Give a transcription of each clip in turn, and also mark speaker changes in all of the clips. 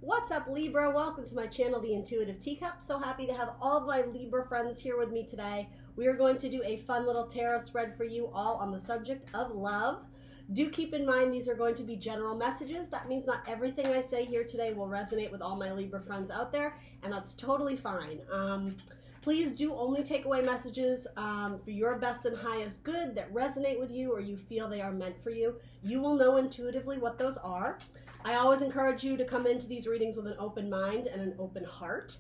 Speaker 1: What's up, Libra? Welcome to my channel, The Intuitive Teacup. So happy to have all of my Libra friends here with me today. We are going to do a fun little tarot spread for you all on the subject of love. Do keep in mind these are going to be general messages. That means not everything I say here today will resonate with all my Libra friends out there, and that's totally fine. Please do only take away messages for your best and highest good that resonate with you or you feel they are meant for you. You will know intuitively what those are. I always encourage you to come into these readings with an open mind and an open heart.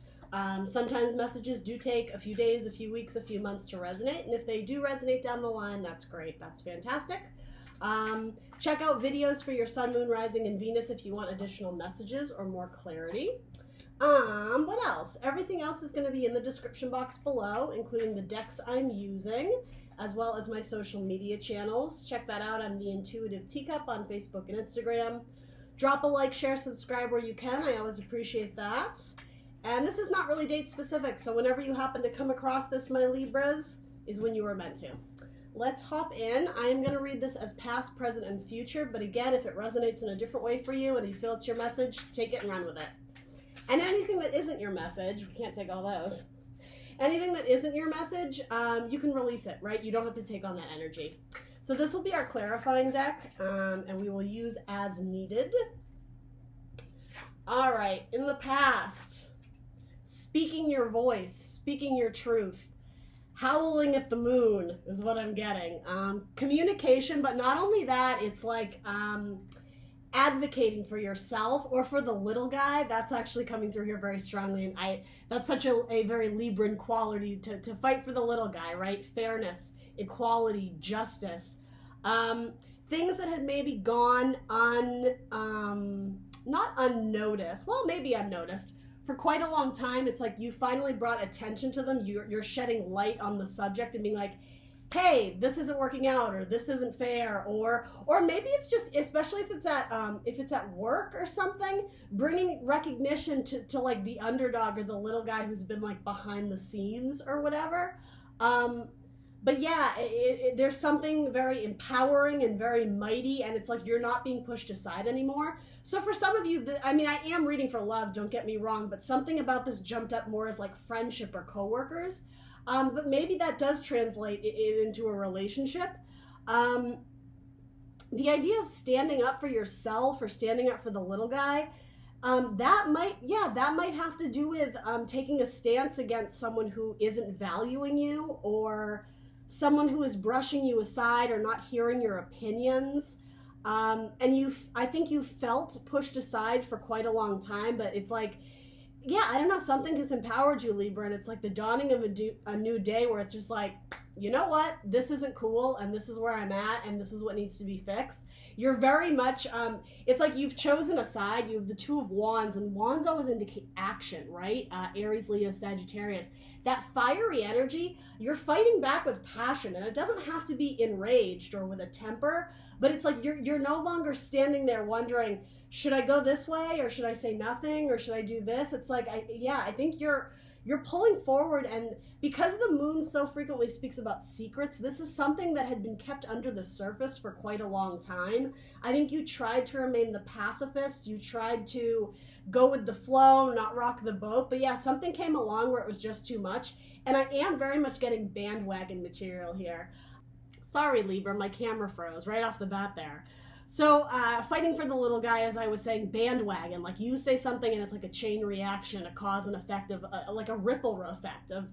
Speaker 1: Sometimes messages do take a few days, a few weeks, a few months to resonate, and if they do resonate down the line, that's great. That's fantastic. Check out videos for your Sun, Moon, Rising, and Venus if you want additional messages or more clarity. What else? Everything else is going to be in the description box below, including the decks I'm using, as well as my social media channels. Check that out. I'm The Intuitive Teacup on Facebook and Instagram. Drop a like, share, subscribe where you can. I always appreciate that. And this is not really date specific, so whenever you happen to come across this, my Libras, is when you were meant to. Let's hop in. I am going to read this as past, present, and future, but again, if it resonates in a different way for you and you feel it's your message, take it and run with it. And anything that isn't your message, we can't take all those. Anything that isn't your message, you can release it, right? You don't have to take on that energy. So this will be our clarifying deck, and we will use as needed. All right, in the past, speaking your voice, speaking your truth, howling at the moon is what I'm getting. Communication, but not only that, it's like advocating for yourself or for the little guy. That's actually coming through here very strongly, and that's such a very Libran quality to fight for the little guy, right? Fairness, equality, justice, things that had maybe gone not unnoticed, well, maybe unnoticed for quite a long time. It's like you finally brought attention to them. You're shedding light on the subject and being like, hey, this isn't working out, or this isn't fair, or maybe it's just, especially if it's at work or something, bringing recognition to like the underdog or the little guy who's been like behind the scenes or whatever. But yeah, there's something very empowering and very mighty, and it's like you're not being pushed aside anymore. So for some of you, I mean, I am reading for love, don't get me wrong, but something about this jumped up more as like friendship or coworkers. But maybe that does translate into a relationship. The idea of standing up for yourself or standing up for the little guy, that might have to do with taking a stance against someone who isn't valuing you, or someone who is brushing you aside or not hearing your opinions. And I think you felt pushed aside for quite a long time, but it's like, yeah, I don't know, something has empowered you, Libra, and it's like the dawning of a new day where it's just like, you know what, this isn't cool, and this is where I'm at, and this is what needs to be fixed. You're very much, it's like you've chosen a side. You have the Two of Wands, and Wands always indicate action, right? Aries, Leo, Sagittarius. That fiery energy, you're fighting back with passion, and it doesn't have to be enraged or with a temper, but it's like you're no longer standing there wondering, should I go this way, or should I say nothing, or should I do this? It's like, I think you're pulling forward, and because the moon so frequently speaks about secrets, this is something that had been kept under the surface for quite a long time. I think you tried to remain the pacifist, you tried to go with the flow, not rock the boat, but yeah, something came along where it was just too much, and I am very much getting bandwagon material here. Sorry, Libra, my camera froze right off the bat there. So fighting for the little guy, as I was saying, bandwagon, like you say something and it's like a chain reaction, a cause and effect of like a ripple effect of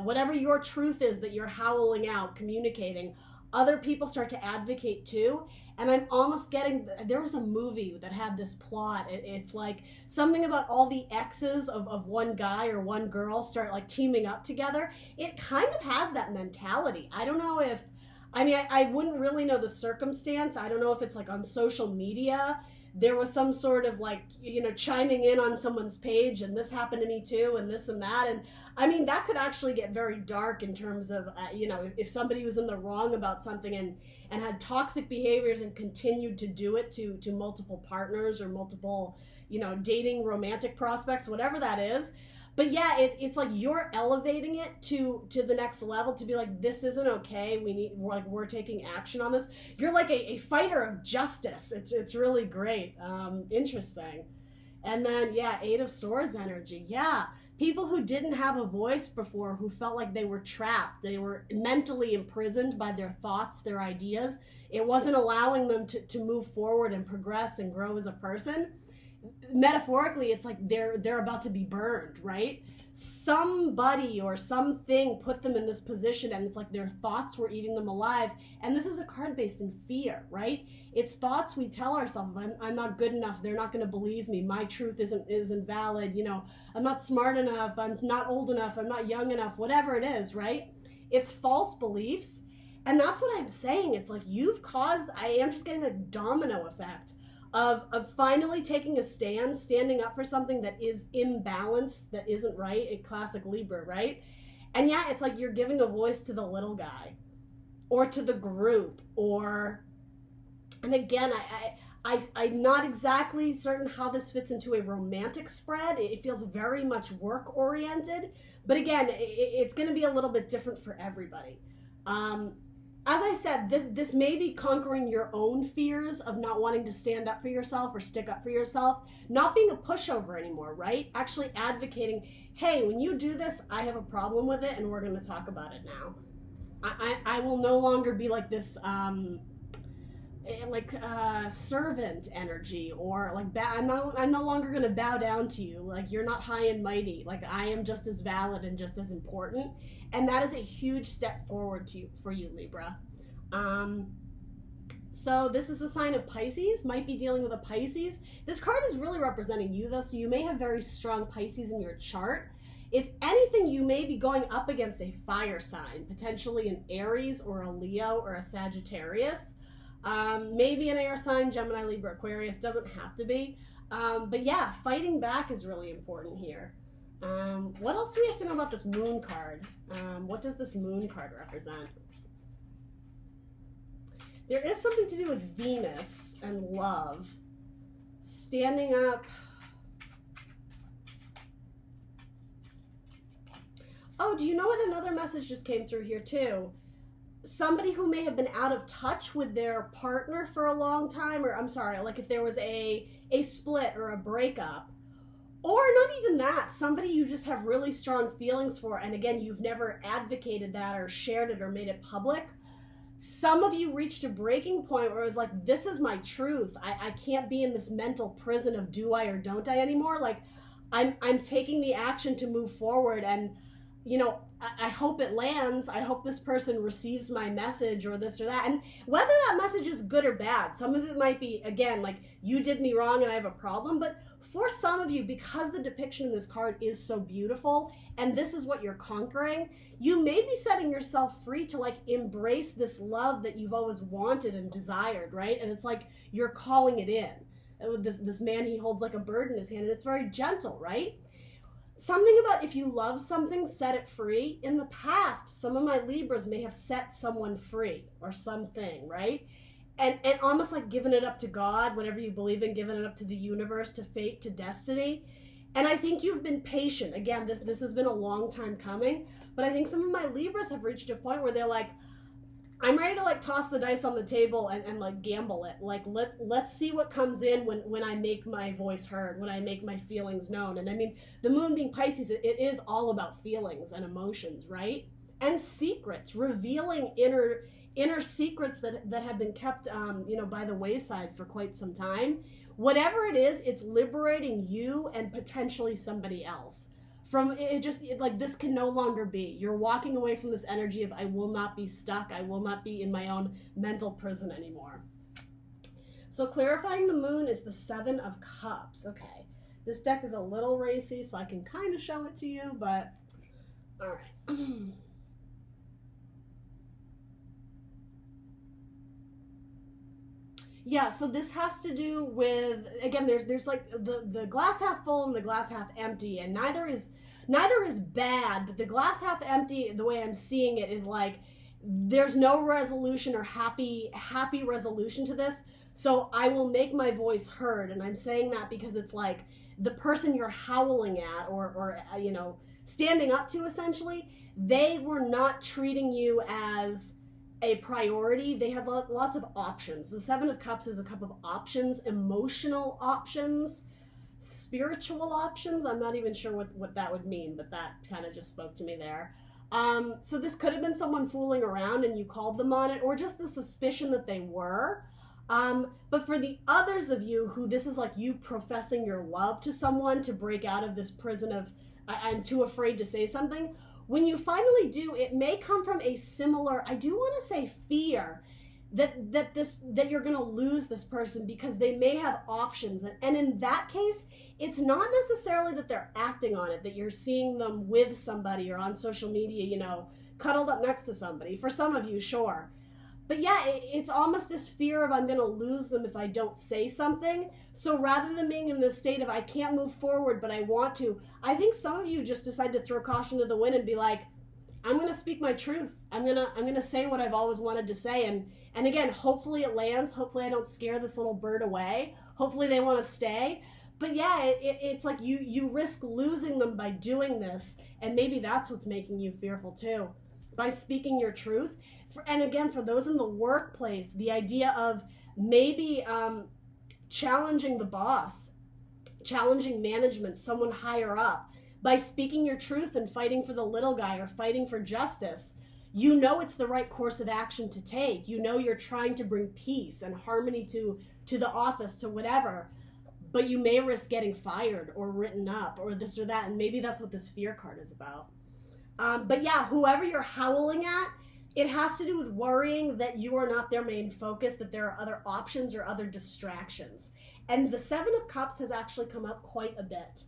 Speaker 1: whatever your truth is that you're howling out, communicating, other people start to advocate too. And I'm almost getting, there was a movie that had this plot. It's like something about all the exes of one guy or one girl start like teaming up together. It kind of has that mentality. I don't know if, I mean, I wouldn't really know the circumstance. I don't know if it's like on social media, there was some sort of like, you know, chiming in on someone's page and this happened to me too and this and that. And I mean, that could actually get very dark in terms of, you know, if somebody was in the wrong about something and had toxic behaviors and continued to do it to multiple partners or multiple, you know, dating romantic prospects, whatever that is. But yeah, it's like you're elevating it to the next level, to be like, this isn't okay. We're taking action on this. You're like a fighter of justice. It's really great. Interesting. And then, yeah, Eight of Swords energy. Yeah. People who didn't have a voice before, who felt like they were trapped, they were mentally imprisoned by their thoughts, their ideas. It wasn't allowing them to move forward and progress and grow as a person. Metaphorically, it's like they're about to be burned, right? Somebody or something put them in this position, and it's like their thoughts were eating them alive. And this is a card based in fear, right? It's thoughts we tell ourselves. I'm not good enough. They're not going to believe me. My truth isn't valid. You know, I'm not smart enough. I'm not old enough. I'm not young enough. Whatever it is, right? It's false beliefs. And that's what I'm saying. It's like you've caused, I am just getting a domino effect of finally taking a stand, standing up for something that is imbalanced, that isn't right, a classic Libra, right? And yeah, it's like you're giving a voice to the little guy or to the group, or, and again, I'm not exactly certain how this fits into a romantic spread. It feels very much work oriented, but again, it's going to be a little bit different for everybody. As I said, this may be conquering your own fears of not wanting to stand up for yourself or stick up for yourself, not being a pushover anymore, right? Actually advocating, hey, when you do this, I have a problem with it, and we're going to talk about it now. I will no longer be like this, servant energy, or like I'm no longer going to bow down to you. Like, you're not high and mighty. Like, I am just as valid and just as important. And that is a huge step forward for you, Libra. So this is the sign of Pisces. Might be dealing with a Pisces. This card is really representing you, though, so you may have very strong Pisces in your chart. If anything, you may be going up against a fire sign, potentially an Aries or a Leo or a Sagittarius. Maybe an air sign, Gemini, Libra, Aquarius. Doesn't have to be. But yeah, fighting back is really important here. What else do we have to know about this moon card? What does this moon card represent? There is something to do with Venus and love. Standing up. Oh, do you know what another message just came through here too? Somebody who may have been out of touch with their partner for a long time, or I'm sorry, like if there was a split or a breakup. Or not even that, somebody you just have really strong feelings for, and again, you've never advocated that or shared it or made it public. Some of you reached a breaking point where it was like, this is my truth. I can't be in this mental prison of do I or don't I anymore. Like, I'm taking the action to move forward, and, you know, I hope it lands. I hope this person receives my message or this or that. And whether that message is good or bad, some of it might be, again, like, you did me wrong and I have a problem, but for some of you, because the depiction in this card is so beautiful, and this is what you're conquering, you may be setting yourself free to like embrace this love that you've always wanted and desired, right? And it's like you're calling it in. This man, he holds like a bird in his hand, and it's very gentle, right? Something about if you love something, set it free. In the past, some of my Libras may have set someone free or something, right? And almost like giving it up to God, whatever you believe in, giving it up to the universe, to fate, to destiny. And I think you've been patient. Again, this has been a long time coming, but I think some of my Libras have reached a point where they're like, I'm ready to like toss the dice on the table and like gamble it. Like, let's see what comes in when I make my voice heard, when I make my feelings known. And I mean, the moon being Pisces, it is all about feelings and emotions, right? And secrets, revealing inner secrets that have been kept, by the wayside for quite some time. Whatever it is, it's liberating you and potentially somebody else from it. Like, this can no longer be. You're walking away from this energy of I will not be stuck. I will not be in my own mental prison anymore. So clarifying the moon is the Seven of Cups. Okay. This deck is a little racy, so I can kind of show it to you, but all right. Yeah, so this has to do with, again, there's like the glass half full and the glass half empty, and neither is bad, but the glass half empty, the way I'm seeing it, is like there's no resolution or happy resolution to this. So I will make my voice heard, and I'm saying that because it's like the person you're howling at or standing up to, essentially, they were not treating you as a priority. They had lots of options. The Seven of Cups is a cup of options, emotional options, spiritual options. I'm not even sure what that would mean, but that kind of just spoke to me there. So this could have been someone fooling around and you called them on it, or just the suspicion that they were. But for the others of you who this is like you professing your love to someone to break out of this prison of I'm too afraid to say something, when you finally do, it may come from a similar, I do want to say, fear that you're going to lose this person because they may have options. And in that case, it's not necessarily that they're acting on it, that you're seeing them with somebody or on social media, cuddled up next to somebody. For some of you, sure. But yeah, it's almost this fear of I'm going to lose them if I don't say something. So rather than being in this state of I can't move forward, but I want to, I think some of you just decide to throw caution to the wind and be like, I'm going to speak my truth. I'm going to say what I've always wanted to say. And again, hopefully it lands. Hopefully I don't scare this little bird away. Hopefully they want to stay. But yeah, it's like you risk losing them by doing this. And maybe that's what's making you fearful too. By speaking your truth. And again, for those in the workplace, the idea of maybe challenging the boss, challenging management, someone higher up, by speaking your truth and fighting for the little guy or fighting for justice, it's the right course of action to take. You're trying to bring peace and harmony to the office, to whatever, but you may risk getting fired or written up or this or that, and maybe that's what this fear card is about. But yeah, whoever you're howling at, it has to do with worrying that you are not their main focus, that there are other options or other distractions. And the Seven of Cups has actually come up quite a bit.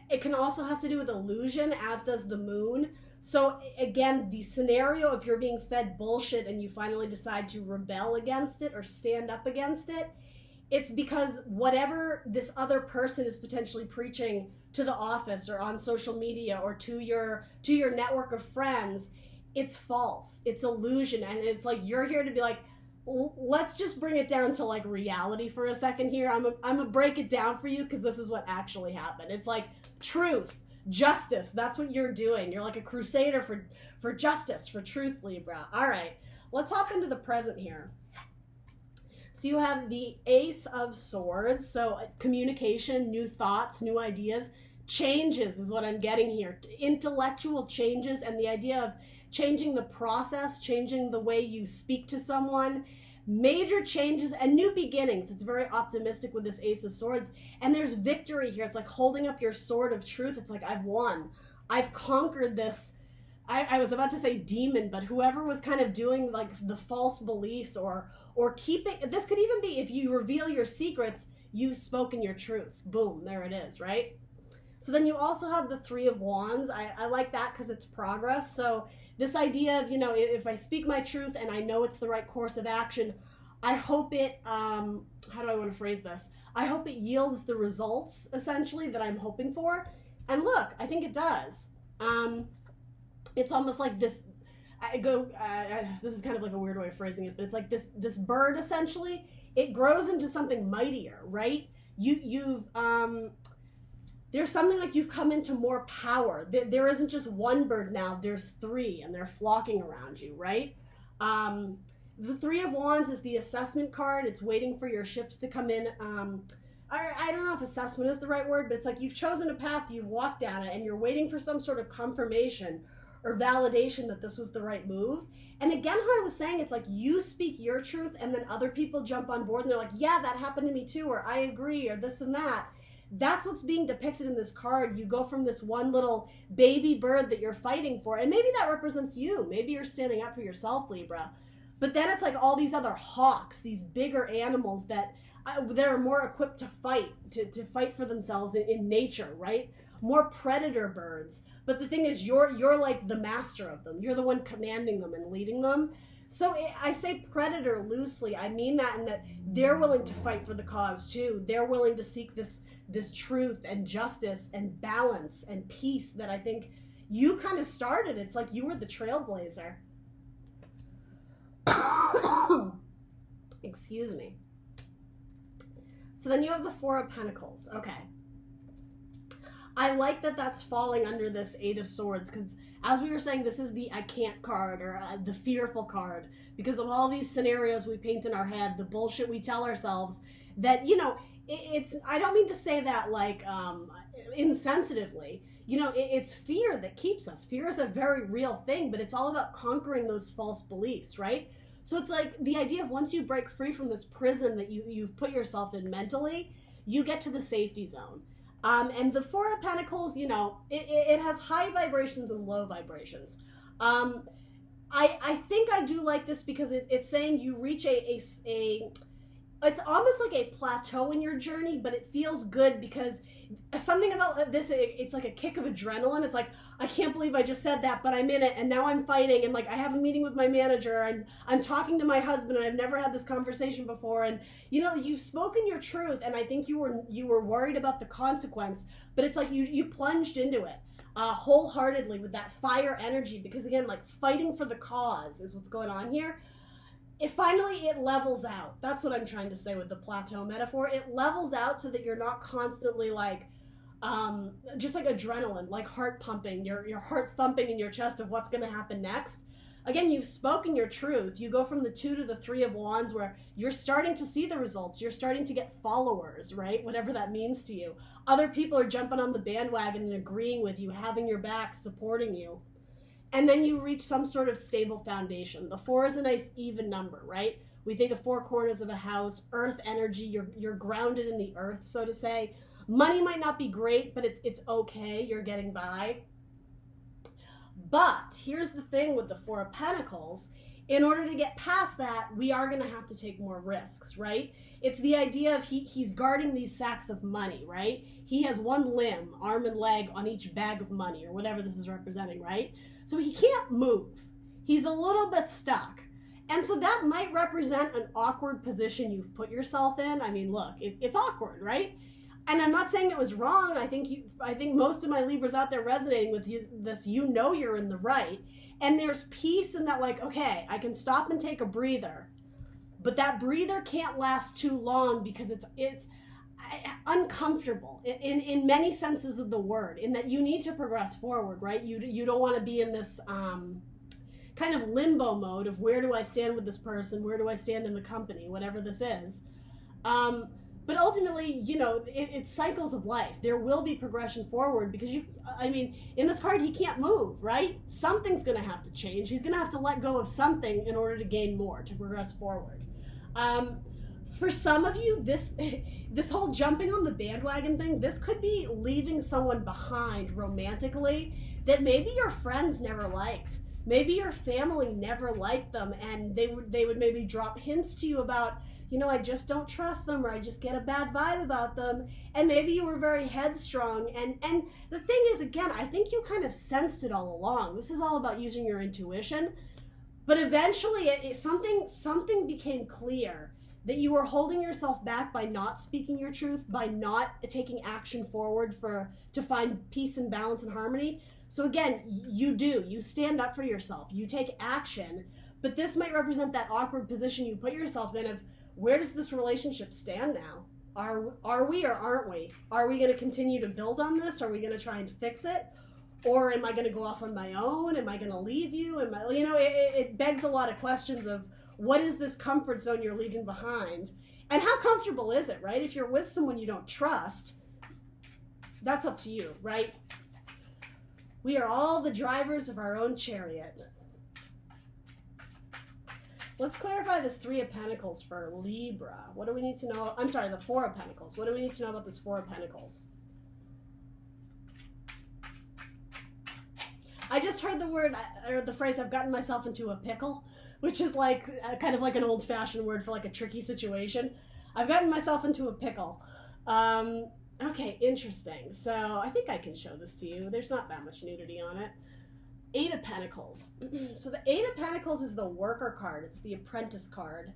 Speaker 1: It can also have to do with illusion, as does the moon. So again, the scenario, if you're being fed bullshit and you finally decide to rebel against it or stand up against it, it's because whatever this other person is potentially preaching to the office or on social media or to your network of friends, it's false. It's illusion. And it's like you're here to be like, let's just bring it down to like reality for a second here. I'm gonna break it down for you because this is what actually happened. It's like truth, justice. That's what you're doing. You're like a crusader for justice, for truth, Libra. All right, let's hop into the present here. So you have the Ace of Swords, so communication, new thoughts, new ideas, changes is what I'm getting here. Intellectual changes and the idea of changing the process, changing the way you speak to someone, major changes and new beginnings. It's very optimistic with this Ace of Swords. And there's victory here. It's like holding up your sword of truth. It's like, I've won. I've conquered this. I was about to say demon, but whoever was kind of doing like the false beliefs or keeping, this could even be if you reveal your secrets, you've spoken your truth. Boom, there it is, right? So then you also have the Three of Wands. I like that because it's progress. So this idea of, if I speak my truth and I know it's the right course of action, I hope it, how do I want to phrase this? I hope it yields the results, essentially, that I'm hoping for. And look, I think it does. It's almost like this, this is kind of like a weird way of phrasing it, but it's like this bird, essentially, it grows into something mightier, right? There's something like you've come into more power. There isn't just one bird now, there's three, and they're flocking around you, right? The Three of Wands is the assessment card. It's waiting for your ships to come in. I don't know if assessment is the right word, but it's like you've chosen a path, you've walked down it, and you're waiting for some sort of confirmation or validation that this was the right move. And again, how I was saying, it's like you speak your truth and then other people jump on board and they're like, yeah, that happened to me too, or I agree, or this and that. That's what's being depicted in this card. You go from this one little baby bird that you're fighting for, and maybe that represents you. Maybe you're standing up for yourself, Libra. But then it's like all these other hawks, these bigger animals that are more equipped to fight, to fight for themselves in nature, right? More predator birds. But the thing is, you're like the master of them. You're the one commanding them and leading them. So I say predator loosely. I mean that in that they're willing to fight for the cause too. They're willing to seek this truth and justice and balance and peace that I think you kind of started. It's like you were the trailblazer. Excuse me. So then you have the Four of Pentacles. Okay. I like that that's falling under this Eight of Swords, because as we were saying, this is the I can't card, or the fearful card, because of all these scenarios we paint in our head, the bullshit we tell ourselves that, you know, it's, I don't mean to say that like insensitively, you know, it's fear that keeps us. Fear is a very real thing, but it's all about conquering those false beliefs, right? So it's like the idea of once you break free from this prison that you've put yourself in mentally, you get to the safety zone. And the Four of Pentacles, you know, it has high vibrations and low vibrations. I think I do like this because it's saying you reach it's almost like a plateau in your journey, but it feels good because something about this, it's like a kick of adrenaline. It's like, I can't believe I just said that, but I'm in it, and now I'm fighting, and like I have a meeting with my manager, and I'm talking to my husband, and I've never had this conversation before, and you know, you've spoken your truth, and I think you were worried about the consequence, but it's like you plunged into it wholeheartedly with that fire energy, because again, like fighting for the cause is what's going on here. It levels out. That's what I'm trying to say with the plateau metaphor. It levels out so that you're not constantly like, just like adrenaline, like heart pumping, your heart thumping in your chest of what's going to happen next. Again, you've spoken your truth. You go from the 2 to the 3 of Wands, where you're starting to see the results. You're starting to get followers, right? Whatever that means to you. Other people are jumping on the bandwagon and agreeing with you, having your back, supporting you. And then you reach some sort of stable foundation. The 4 is a nice even number, right? We think of 4 corners of a house, earth energy, you're grounded in the earth, so to say. Money might not be great, but it's okay, you're getting by. But here's the thing with the 4 of Pentacles. In order to get past that, we are going to have to take more risks, right? It's the idea of he's guarding these sacks of money, right? He has one limb, arm and leg on each bag of money, or whatever this is representing, right? So he can't move. He's a little bit stuck. And so that might represent an awkward position you've put yourself in. I mean, look, it's awkward, right? And I'm not saying it was wrong. I think most of my Libras out there resonating with this, you know you're in the right. And there's peace in that, like, okay, I can stop and take a breather. But that breather can't last too long because it's uncomfortable in many senses of the word, in that you need to progress forward, right? You don't want to be in this kind of limbo mode of where do I stand with this person, where do I stand in the company, whatever this is. But ultimately, you know, it's cycles of life. There will be progression forward because in this card, he can't move, right? Something's going to have to change. He's going to have to let go of something in order to gain more, to progress forward. For some of you, this whole jumping on the bandwagon thing, this could be leaving someone behind romantically that maybe your friends never liked. Maybe your family never liked them, and they would maybe drop hints to you about, you know, I just don't trust them, or I just get a bad vibe about them. And maybe you were very headstrong. And the thing is, again, I think you kind of sensed it all along. This is all about using your intuition. But eventually, something became clear, that you were holding yourself back by not speaking your truth, by not taking action forward to find peace and balance and harmony. So again, you stand up for yourself, you take action, but this might represent that awkward position you put yourself in of, where does this relationship stand now? Are we or aren't we? Are we going to continue to build on this? Are we going to try and fix it? Or am I going to go off on my own? Am I going to leave you? It begs a lot of questions of, what is this comfort zone you're leaving behind? And how comfortable is it, right? If you're with someone you don't trust, that's up to you, right? We are all the drivers of our own chariot. Let's clarify this 3 of Pentacles for Libra. What do we need to know? I'm sorry, the 4 of Pentacles. What do we need to know about this 4 of Pentacles? I just heard the word, or the phrase, I've gotten myself into a pickle, which is like kind of like an old-fashioned word for like a tricky situation. I've gotten myself into a pickle. Okay, interesting. So I think I can show this to you. There's not that much nudity on it. 8 of Pentacles. So the 8 of Pentacles is the worker card. It's the apprentice card.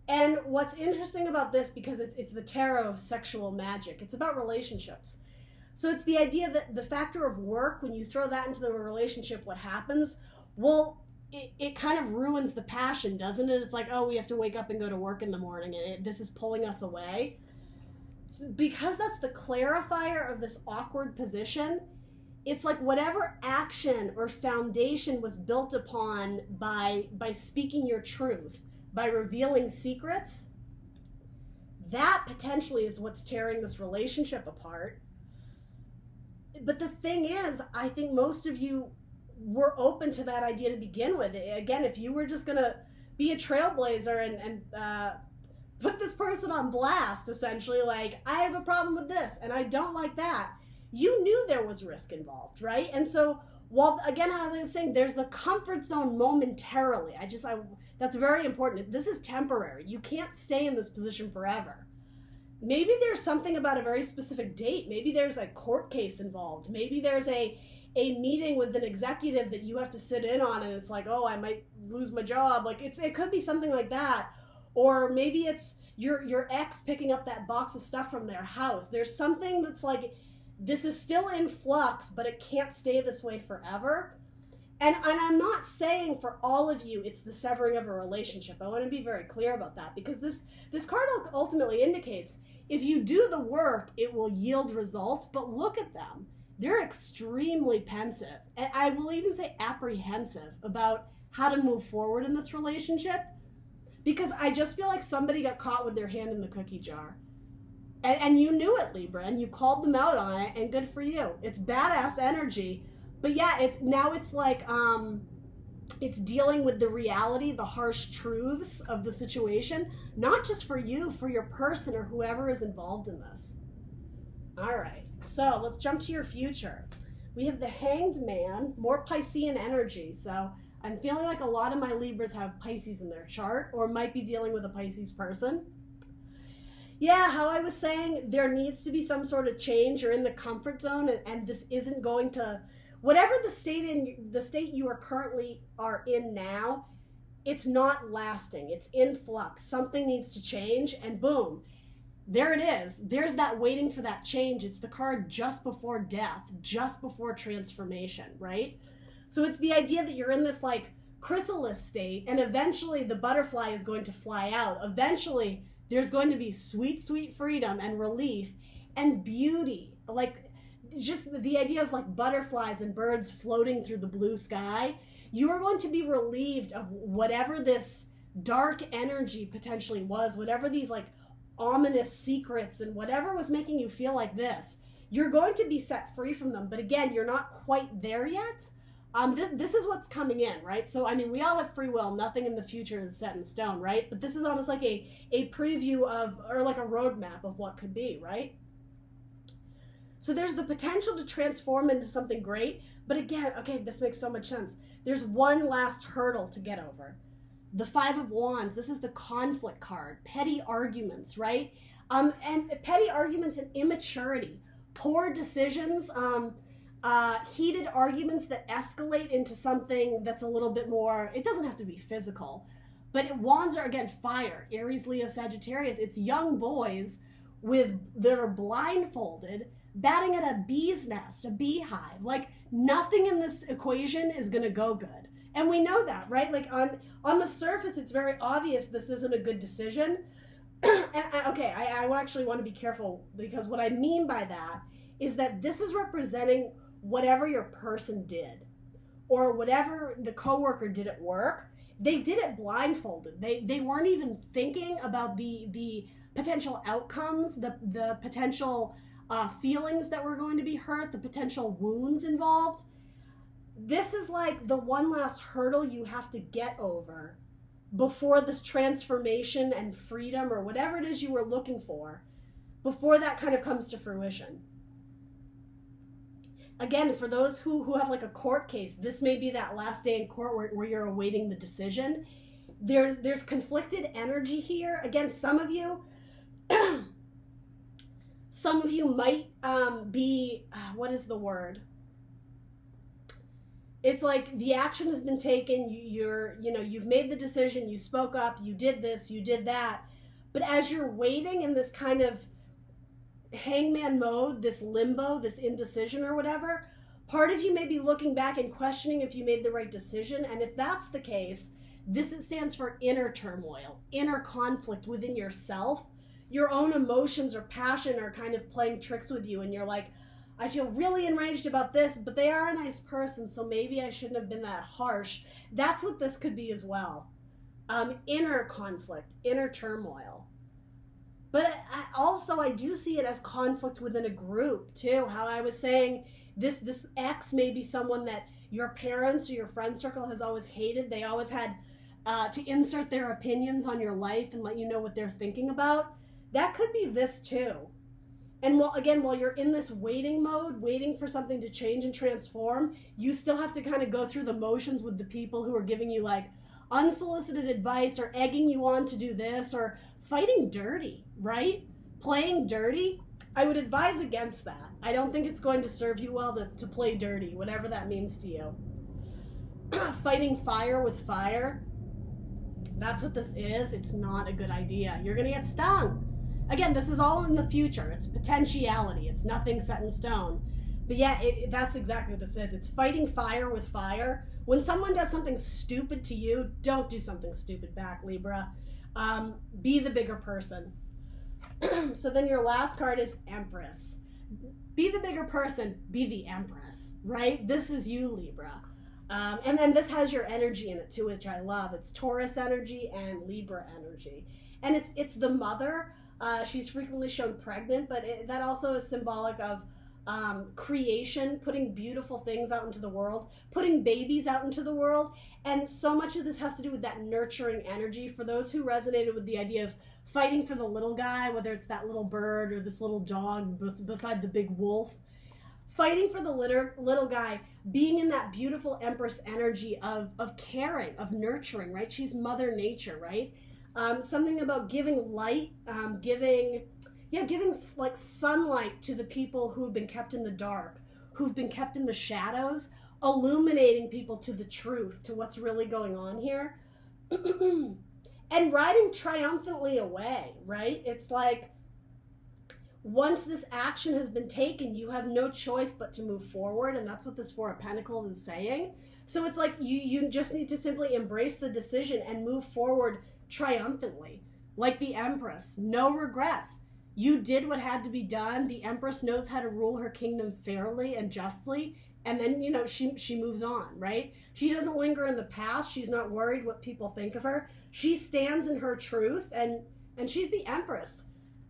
Speaker 1: And what's interesting about this, because it's the tarot of sexual magic, it's about relationships. So it's the idea that the factor of work, when you throw that into the relationship, what happens? Well, it kind of ruins the passion, doesn't it? It's like, oh, we have to wake up and go to work in the morning, and this is pulling us away. Because that's the clarifier of this awkward position, it's like whatever action or foundation was built upon by speaking your truth, by revealing secrets, that potentially is what's tearing this relationship apart. But the thing is, I think most of you were open to that idea to begin with. Again, if you were just going to be a trailblazer and put this person on blast, essentially, like, I have a problem with this and I don't like that, you knew there was risk involved, right? And so, while, again, as I was saying, there's the comfort zone momentarily. That's very important. This is temporary. You can't stay in this position forever. Maybe there's something about a very specific date. Maybe there's a court case involved. Maybe there's a meeting with an executive that you have to sit in on, and it's like, oh, I might lose my job. Like, it could be something like that. Or maybe it's your ex picking up that box of stuff from their house. There's something that's like, this is still in flux, but it can't stay this way forever. And I'm not saying for all of you it's the severing of a relationship. I want to be very clear about that, because this card ultimately indicates if you do the work, it will yield results. But look at them. They're extremely pensive. And I will even say apprehensive about how to move forward in this relationship, because I just feel like somebody got caught with their hand in the cookie jar. And you knew it, Libra, and you called them out on it, and good for you. It's badass energy. But yeah, it's like, it's dealing with the reality, the harsh truths of the situation, not just for you, for your person or whoever is involved in this. All right, so let's jump to your future. We have the Hanged Man, more Piscean energy. So I'm feeling like a lot of my Libras have Pisces in their chart, or might be dealing with a Pisces person. Yeah, how I was saying, there needs to be some sort of change. You're in the comfort zone, and this isn't going to, whatever the state you are currently in now, it's not lasting. It's in flux. Something needs to change, and boom, there it is. There's that waiting for that change. It's the card just before death, just before transformation, right? So it's the idea that you're in this like chrysalis state, and eventually the butterfly is going to fly out. Eventually there's going to be sweet, sweet freedom and relief and beauty. Like, just the idea of like butterflies and birds floating through the blue sky. You are going to be relieved of whatever this dark energy potentially was, whatever these like ominous secrets and whatever was making you feel like this. You're going to be set free from them. But again, you're not quite there yet. This is what's coming in, right? So, I mean, we all have free will. Nothing in the future is set in stone, right? But this is almost like a preview of, or like a roadmap of what could be, right? So there's the potential to transform into something great. But again, okay, this makes so much sense. There's one last hurdle to get over. The Five of Wands. This is the conflict card. Petty arguments, right? And petty arguments and immaturity. Poor decisions, heated arguments that escalate into something that's a little bit more, it doesn't have to be physical, but wands are, again, fire, Aries, Leo, Sagittarius. It's young boys that are blindfolded, batting at a bee's nest, a beehive. Like, nothing in this equation is going to go good. And we know that, right? Like, on the surface, it's very obvious this isn't a good decision. I actually want to be careful, because what I mean by that is that this is representing whatever your person did, or whatever the coworker did at work. They did it blindfolded. They weren't even thinking about the potential outcomes, the potential feelings that were going to be hurt, the potential wounds involved. This is like the one last hurdle you have to get over before this transformation and freedom, or whatever it is you were looking for, before that kind of comes to fruition. Again, for those who have like a court case, this may be that last day in court where you're awaiting the decision. There's conflicted energy here. Again, some of you might be, what is the word? It's like the action has been taken. You've made the decision. You spoke up. You did this. You did that. But as you're waiting in this kind of hangman mode, this limbo, this indecision or whatever, Part of you may be looking back and questioning if you made the right decision. And if that's the case, this stands for inner turmoil, inner conflict within yourself. Your own emotions or passion are kind of playing tricks with you. And you're like, I feel really enraged about this, but they are a nice person, so maybe I shouldn't have been that harsh. That's what this could be as well. Inner conflict, inner turmoil. But I do see it as conflict within a group too. How I was saying, this ex may be someone that your parents or your friend circle has always hated. They always had to insert their opinions on your life and let you know what they're thinking about. That could be this too. And while you're in this waiting mode, waiting for something to change and transform, you still have to kind of go through the motions with the people who are giving you like unsolicited advice or egging you on to do this or fighting dirty, right? Playing dirty. I would advise against that. I don't think it's going to serve you well to play dirty, whatever that means to you. Fighting fire with fire. That's what this is. It's not a good idea. You're going to get stung. Again, this is all in the future. It's potentiality. It's nothing set in stone. But yeah, that's exactly what this is. It's fighting fire with fire. When someone does something stupid to you, don't do something stupid back, Libra. Be the bigger person. So then your last card is Empress. Be the bigger person. Be the Empress, right? This is you, Libra. And then this has your energy in it too, which I love. It's Taurus energy and Libra energy. And it's the mother. She's frequently shown pregnant, but that also is symbolic of creation, putting beautiful things out into the world, putting babies out into the world. And so much of this has to do with that nurturing energy. For those who resonated with the idea of fighting for the little guy, whether it's that little bird or this little dog beside the big wolf, fighting for the little guy, being in that beautiful Empress energy of caring, of nurturing, right? She's Mother Nature, right? Something about giving light, giving like sunlight to the people who've been kept in the dark, who've been kept in the shadows, illuminating people to the truth, to what's really going on here. And riding triumphantly away, right? It's like, once this action has been taken, you have no choice but to move forward, and that's what this Four of Pentacles is saying. So it's like you just need to simply embrace the decision and move forward triumphantly, like the Empress. No regrets. You did what had to be done. The Empress knows how to rule her kingdom fairly and justly, and then, you know, she moves on, right? She doesn't linger in the past. She's not worried what people think of her. She stands in her truth, and she's the Empress.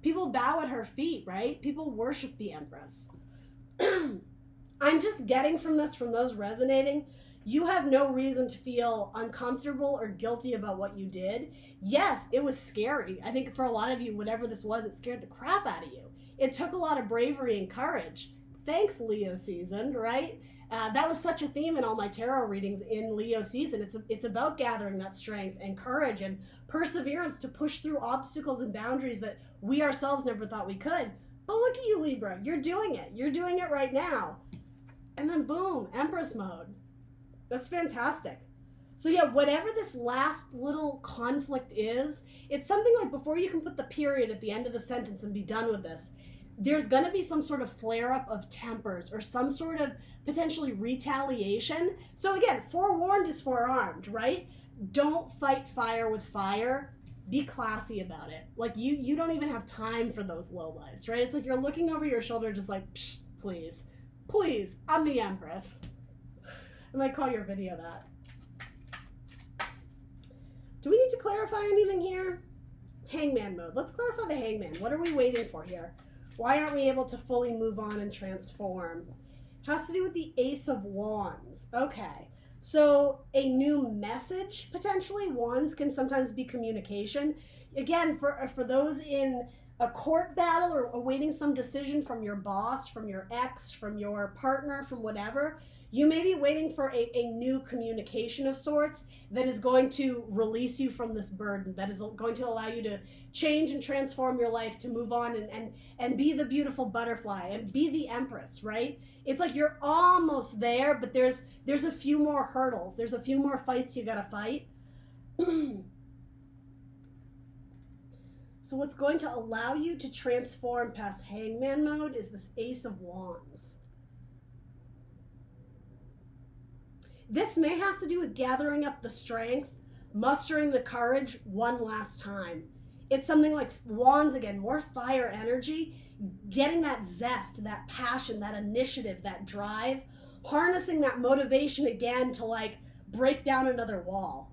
Speaker 1: People bow at her feet, right? People worship the Empress. I'm just getting from this, from those resonating, you have no reason to feel uncomfortable or guilty about what you did. Yes, it was scary. I think for a lot of you, whatever this was, it scared the crap out of you. It took a lot of bravery and courage. Thanks, Leo season, right? That was such a theme in all my tarot readings in Leo season. It's about gathering that strength and courage and perseverance to push through obstacles and boundaries that we ourselves never thought we could. But look at you, Libra. You're doing it. You're doing it right now. And then boom, Empress mode. That's fantastic. So yeah, whatever this last little conflict is, it's something like before you can put the period at the end of the sentence and be done with this, there's going to be some sort of flare-up of tempers or some sort of potentially retaliation. So again, forewarned is forearmed, right? Don't fight fire with fire. Be classy about it. Like you don't even have time for those lowlifes, right? It's like you're looking over your shoulder just like, psh, please, I'm the Empress. I might call your video that. Do we need to clarify anything here? Hangman mode. Let's clarify the Hangman. What are we waiting for here? Why aren't we able to fully move on and transform? Has to do with the Ace of Wands. Okay. So a new message, potentially. Wands can sometimes be communication. Again, for those in a court battle or awaiting some decision from your boss, from your ex, from your partner, from whatever, you may be waiting for a new communication of sorts that is going to release you from this burden, that is going to allow you to change and transform your life, to move on and be the beautiful butterfly and be the Empress, right? It's like you're almost there, but there's a few more hurdles. There's a few more fights you gotta fight. So what's going to allow you to transform past Hangman mode is this Ace of Wands. This may have to do with gathering up the strength, mustering the courage one last time. It's something like wands again, more fire energy, getting that zest, that passion, that initiative, that drive, harnessing that motivation again to like break down another wall.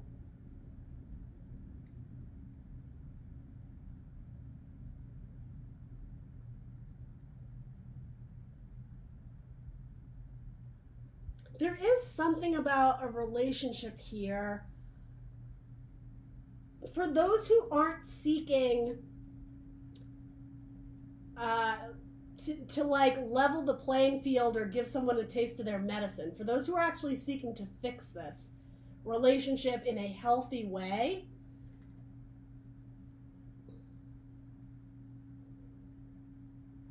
Speaker 1: There is something about a relationship here. For those who aren't seeking to like level the playing field or give someone a taste of their medicine, for those who are actually seeking to fix this relationship in a healthy way,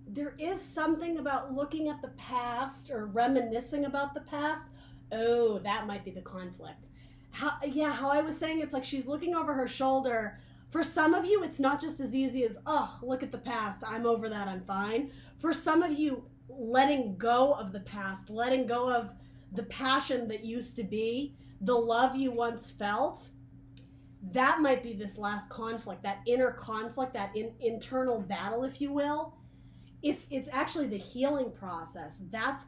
Speaker 1: there is something about looking at the past or reminiscing about the past. Oh, that might be the conflict. How I was saying, it's like she's looking over her shoulder. For some of you, it's not just as easy as, oh, look at the past, I'm over that, I'm fine. For some of you, letting go of the past, letting go of the passion that used to be, the love you once felt, that might be this last conflict, that inner conflict, that internal battle, if you will. It's actually the healing process. That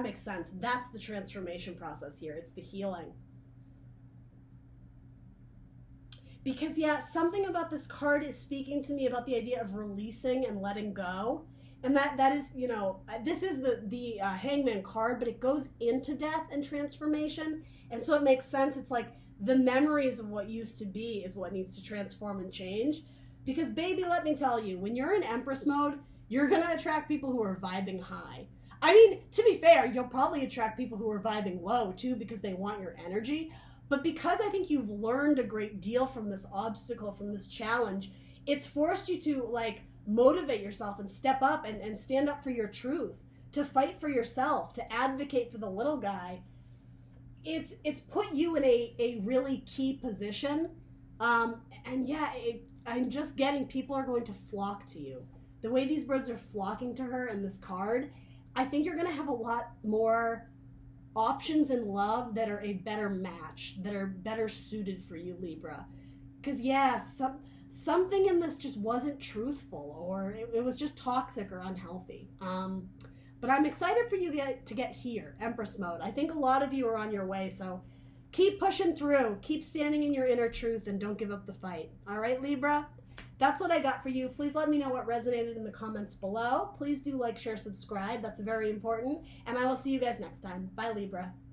Speaker 1: makes sense. That's the transformation process here. It's the healing. Because, yeah, something about this card is speaking to me about the idea of releasing and letting go. And that is, you know, this is the Hangman card, but it goes into death and transformation. And so it makes sense. It's like the memories of what used to be is what needs to transform and change. Because, baby, let me tell you, when you're in Empress mode, you're going to attract people who are vibing high. I mean, to be fair, you'll probably attract people who are vibing low, too, because they want your energy. But because I think you've learned a great deal from this obstacle, from this challenge, it's forced you to, like, motivate yourself and step up and stand up for your truth, to fight for yourself, to advocate for the little guy. It's put you in a really key position. And, yeah, I'm just getting people are going to flock to you. The way these birds are flocking to her in this card, I think you're going to have a lot more options in love that are a better match, that are better suited for you, Libra. Because, yeah, something in this just wasn't truthful, or it was just toxic or unhealthy. But I'm excited for you to get here, Empress mode. I think a lot of you are on your way, so keep pushing through. Keep standing in your inner truth and don't give up the fight. All right, Libra? That's what I got for you. Please let me know what resonated in the comments below. Please do like, share, subscribe. That's very important. And I will see you guys next time. Bye, Libra.